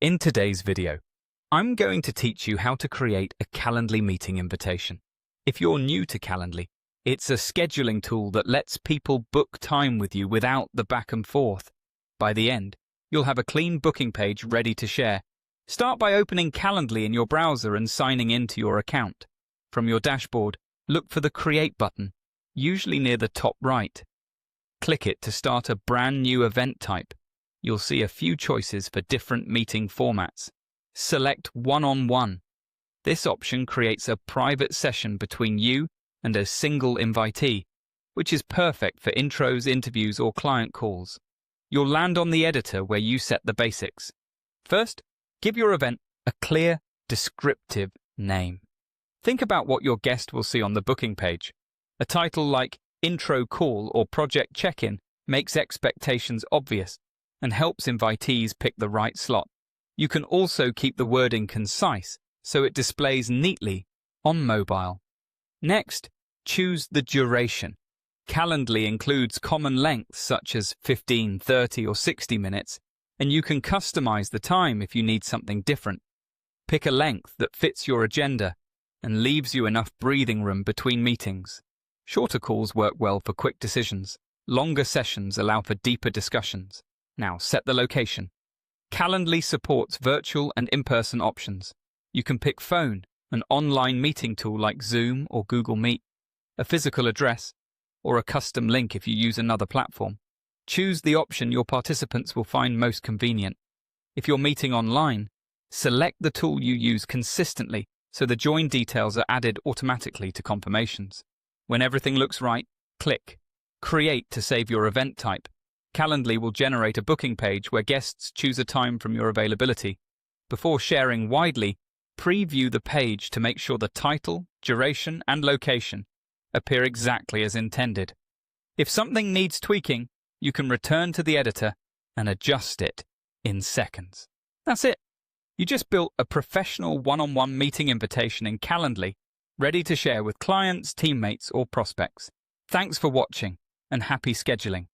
In today's video, I'm going to teach you how to create a Calendly meeting invitation. If you're new to Calendly, it's a scheduling tool that lets people book time with you without the back and forth. By the end, you'll have a clean booking page ready to share. Start by opening Calendly in your browser and signing into your account. From your dashboard, look for the Create button, usually near the top right. Click it to start a brand new event type. You'll see a few choices for different meeting formats. Select one-on-one. This option creates a private session between you and a single invitee, which is perfect for intros, interviews, or client calls. You'll land on the editor where you set the basics. First, give your event a clear, descriptive name. Think about what your guest will see on the booking page. A title like Intro Call or Project Check-in makes expectations obvious and helps invitees pick the right slot. You can also keep the wording concise so it displays neatly on mobile. Next, choose the duration. Calendly includes common lengths such as 15, 30 or 60 minutes, and you can customize the time if you need something different. Pick a length that fits your agenda and leaves you enough breathing room between meetings. Shorter calls work well for quick decisions. Longer sessions allow for deeper discussions. Now set the location. Calendly supports virtual and in-person options. You can pick phone, an online meeting tool like Zoom or Google Meet, a physical address, or a custom link if you use another platform. Choose the option your participants will find most convenient. If you're meeting online, select the tool you use consistently so the join details are added automatically to confirmations. When everything looks right, click Create to save your event type. Calendly will generate a booking page where guests choose a time from your availability. Before sharing widely, preview the page to make sure the title, duration, and location appear exactly as intended. If something needs tweaking, you can return to the editor and adjust it in seconds. That's it. You just built a professional one-on-one meeting invitation in Calendly, ready to share with clients, teammates, or prospects. Thanks for watching, and happy scheduling.